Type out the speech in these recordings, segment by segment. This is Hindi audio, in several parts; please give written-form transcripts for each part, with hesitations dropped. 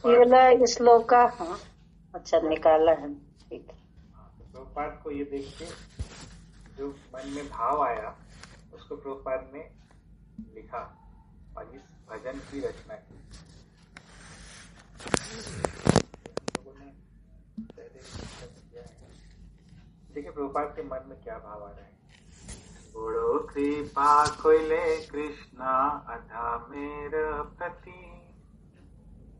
ये वाला श्लोक का, हाँ अच्छा निकाला है, ठीक है। प्रभुपाद को ये देख के जो मन में भाव आया उसको प्रभुपाद ने लिखा और इस भजन की रचना की। लोगों ने पहले किया है। देखिए प्रभुपाद के मन में क्या भाव आ रहा है। बड़ो कृपा कोइले कृष्णा अधा मेर प्रति,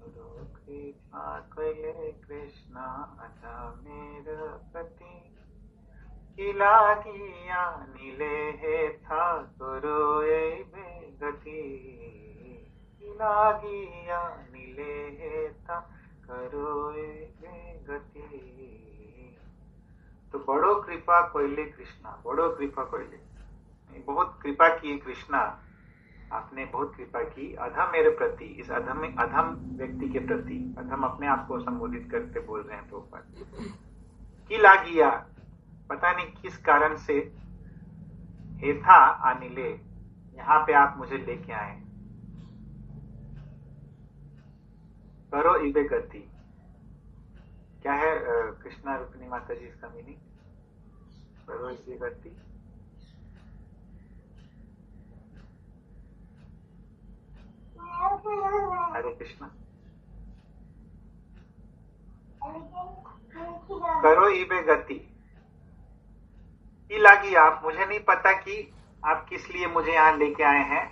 बड़ो कृपा कोइले कृष्णा अधा मेर प्रति, किला किया नीले हे था करो गति, किला किया नीले हे था करो गति। तो बड़ो कृपा कोइले कृष्णा, बड़ो कृपा कोइले, बहुत कृपा की कृष्णा, आपने बहुत कृपा की अधम मेरे प्रति, इस अधम व्यक्ति के प्रति, अधम अपने आप को संबोधित करते बोल रहे हैं प्रभुपाद। की लागिया, पता नहीं किस कारण से, हेथा अनिले, यहाँ पे आप मुझे लेके आए, करो इबे गति। क्या है कृष्णा रुक्मिणी माता जी इसका मीनिंग? करो इबे गति। हरे कृष्णा। करो इबे गति की लागी आप, मुझे नहीं पता कि आप किस लिए मुझे यहाँ लेके आए हैं।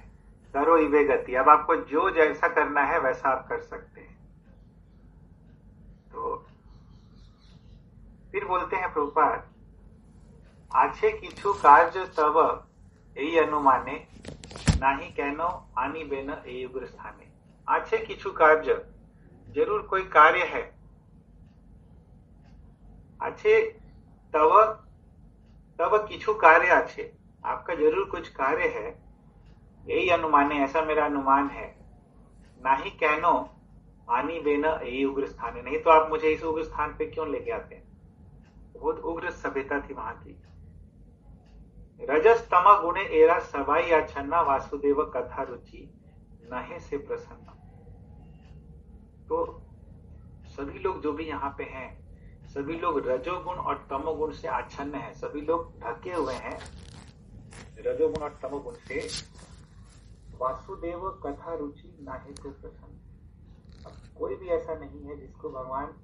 करो इबे गति, अब आपको जो जैसा करना है वैसा आप कर सकते हैं। तो फिर बोलते हैं प्रभुपाद, आछे किछु कार्य तब यही अनुमाने, नाही कहनो आनी बेन ए युग्र स्थाने। आछे किछु कार्य, जरूर कोई कार्य है। अच्छे तब किछु कार्य अच्छे, आपका जरूर कुछ कार्य है, यही अनुमाने, ऐसा मेरा अनुमान है। नाही कहनो आनी बेन ए उग्र स्थाने, नहीं तो आप मुझे इस उग्र स्थान पे क्यों लेके आते हैं। बहुत उग्र सभ्यता थी वहां की। रजस तम गुणे एरा सबाई आछन्ना, वासुदेव कथा रुचि नहे से प्रसन्न। तो सभी लोग जो भी यहाँ पे हैं, सभी लोग रजोगुण और तमोगुण से आच्छन्न है, सभी लोग ढके हुए हैं रजोगुण और तमोगुण से। वासुदेव कथा रुचि नाहे तो प्रसन्न, अब कोई भी ऐसा नहीं है जिसको भगवान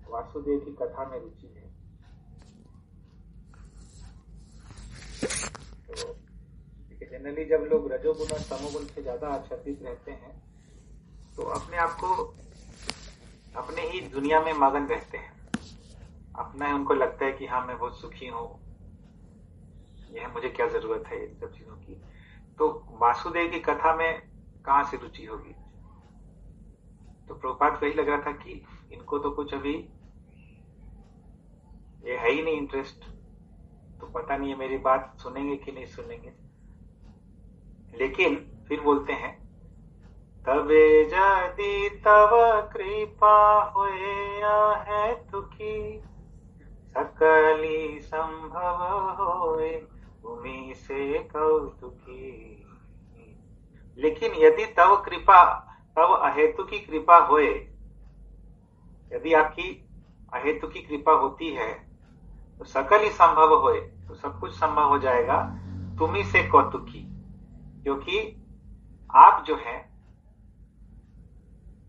वासुदेव की कथा में रुचि है। तो जनरली जब लोग रजोगुण और तमोगुण से ज्यादा आच्छादित रहते हैं तो अपने आप को अपने ही दुनिया में मगन रहते हैं, अपना ही उनको लगता है कि हाँ मैं बहुत सुखी हूं, यह मुझे क्या जरूरत है इन सब चीजों की। तो वासुदेव की कथा में कहां से रुचि होगी। तो प्रभुपाद को यही लग रहा था कि इनको तो कुछ अभी ये है ही नहीं इंटरेस्ट, तो पता नहीं है मेरी बात सुनेंगे कि नहीं सुनेंगे। लेकिन फिर बोलते हैं, तबे यदि तव कृपा होया है तुकी, सकली संभव होए भूमि से कौतुकी। लेकिन यदि तव कृपा, तव अहेतु की कृपा होए, यदि आपकी अहेतु की कृपा होती है तो सकल ही संभव होए, तो सब कुछ संभव हो जाएगा तुम्ही से कौतुकी, क्योंकि आप जो है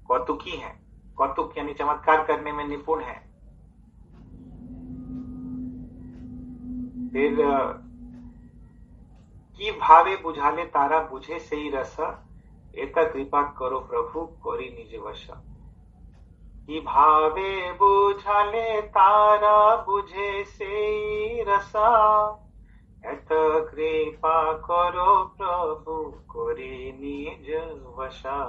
कौतुकी हैं। कौतुक यानी चमत्कार करने में निपुण है। फिर की भावे बुझाले तारा, बुझे से ही रस, एता कृपा करो प्रभु कोरी निज वश। की भावे बुझाले तारा, बुझे से ही रसा, एता कृपा करो प्रभु कोरी निज वशा।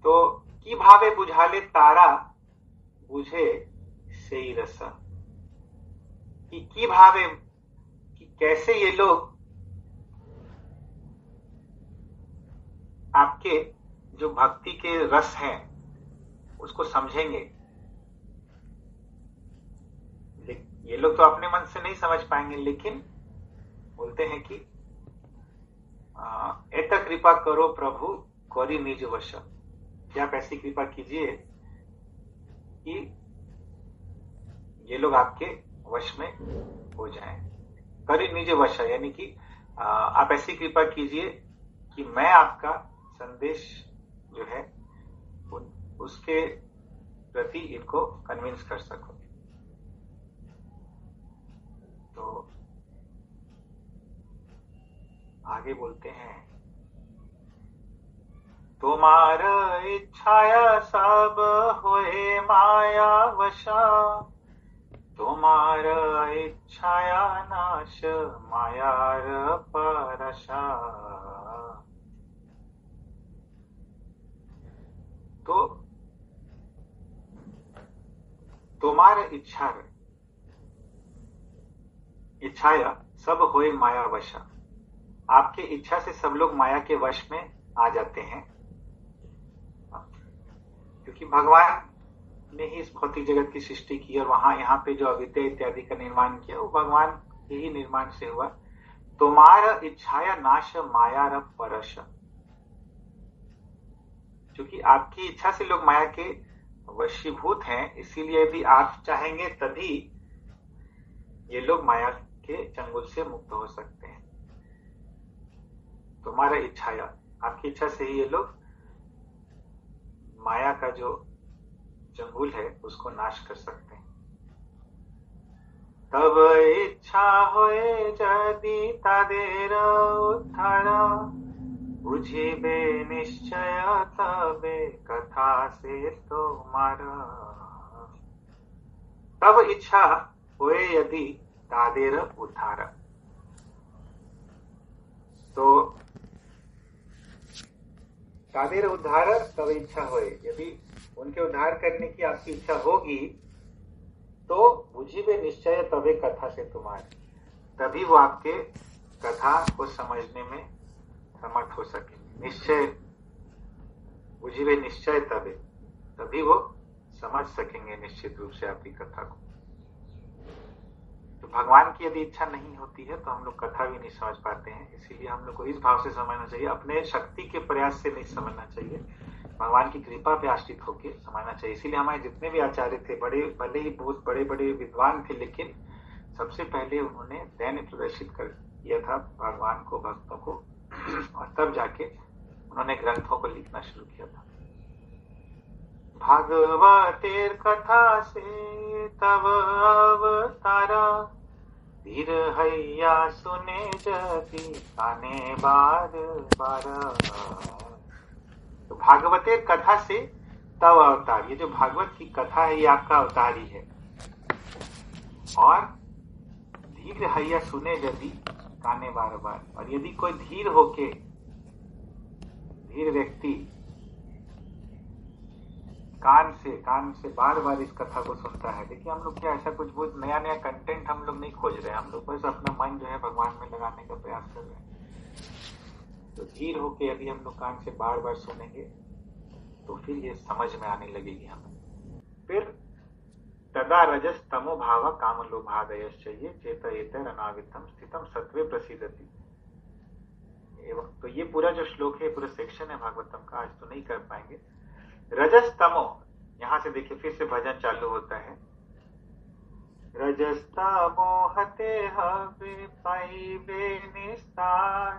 तो की भावे बुझाले तारा, बुझे से ही रसा, की भावे, कि कैसे ये लोग आपके जो भक्ति के रस हैं उसको समझेंगे। ये लोग तो अपने मन से नहीं समझ पाएंगे, लेकिन बोलते हैं कि एता कृपा करो प्रभु कोरी निज वश, कि आप ऐसी कृपा कीजिए कि ये लोग आपके वश में हो जाएं। करी निज वश, यानी कि आप ऐसी कृपा कीजिए कि मैं आपका संदेश जो है उसके प्रति इनको कन्विंस कर सकूं। तो आगे बोलते हैं, तुम्हार इच्छाया सब होए माया वशा, तुम्हार इच्छाया नाश मायार परशा। तो तुम्हार इच्छाया सब होए माया वशा, आपके इच्छा से सब लोग माया के वश में आ जाते हैं, क्योंकि भगवान ने ही इस भौतिक जगत की सृष्टि की और वहां यहाँ पे जो अविद्या इत्यादि का निर्माण किया वो भगवान के ही निर्माण से हुआ। तुम्हारा इच्छाया नाश माया परश, क्योंकि आपकी इच्छा से लोग माया के वशीभूत हैं, इसीलिए यदि आप चाहेंगे तभी ये लोग माया के चंगुल से मुक्त हो सकते हैं। तुम्हारा इच्छाया, आपकी इच्छा से ही ये लोग माया का जो चंगुल है उसको नाश कर सकते हैं। तब इच्छा होए जदि तादेर उद्धार, बुझिबे निश्चय तबे कथा से तुम्हारा। तब इच्छा होए यदि तादेर उद्धार, तो तादेर उद्धार तब इच्छा होए, यदि उनके उद्धार करने की आपकी इच्छा होगी तो बुझिबे निश्चय तबे कथा से तुम्हारे, तभी वो आपके कथा को समझने में समर्थ हो सके। निश्चय, बुझिबे निश्चय तबे, तभी वो समझ सकेंगे निश्चित रूप से आपकी कथा को। तो भगवान की यदि इच्छा नहीं होती है तो हम लोग कथा भी नहीं समझ पाते हैं, इसीलिए हम लोग को इस भाव से समझना चाहिए, अपने शक्ति के प्रयास से नहीं समझना चाहिए, भगवान की कृपा पे आश्रित होकर समझना चाहिए। इसीलिए हमारे जितने भी आचार्य थे, बड़े भले ही बहुत बड़े बड़े विद्वान थे, लेकिन सबसे पहले उन्होंने दैन्य प्रदर्शित कर किया था भगवान को, भक्तों को, और तब जाके उन्होंने ग्रंथों को लिखना शुरू किया था। भागवतेर कथा से तब अवतारा, धीर हैया सुने जति काने बार बार। तो भागवतेर कथा से तब अवतार, ये जो भागवत की कथा है ये आपका अवतार ही है। और धीर हैया सुने यदि काने बार बार, और यदि कोई धीर होके, धीर व्यक्ति कान से बार बार इस कथा को सुनता है। देखिए हम लोग क्या ऐसा कुछ बहुत नया नया कंटेंट हम लोग नहीं खोज रहे हैं, हम लोग बस अपना मन जो है भगवान में लगाने का प्रयास कर रहे हैं। तो धीर होके यदि हम लोग कान से बार बार सुनेंगे तो फिर ये समझ में आने लगेगी हमें। फिर तदा रजस तमो भाव काम लोभादय चाहिए चेत एतर अनावितम स्थितम सत्वे प्रसिद्धति। तो ये पूरा जो श्लोक है, पूरा सेक्शन है भागवतम का, आज तो नहीं कर पाएंगे। रजस तमो, यहां से देखिए फिर से भजन चालू होता है। रजस तमो हते हवे पाइबे निस्तार,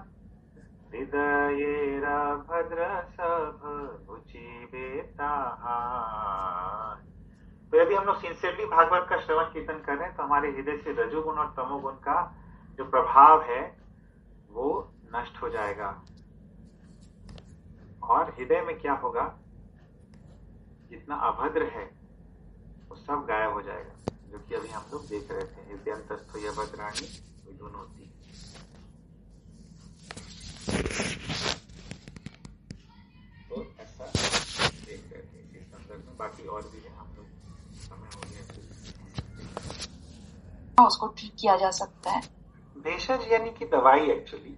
हृदयेर भद्र सब रुचिबे ताहार। तो यदि हम लोग सिंसियरली भागवत का श्रवण कीर्तन कर रहे हैं तो हमारे हृदय से रजोगुण और तमोगुण का जो प्रभाव है वो नष्ट हो जाएगा, और हृदय में क्या होगा, जितना अभद्र है वो सब गायब हो जाएगा, जो कि अभी हम लोग देख रहे थे। हृदयंतस्थो यह भद्राणी विधुनोति। तो ऐसा देख रहे थे इस संदर्भ में, बाकी और भी है, हम लोग समय हो गया। उसको ठीक किया जा सकता है। भेषज यानी कि दवाई एक्चुअली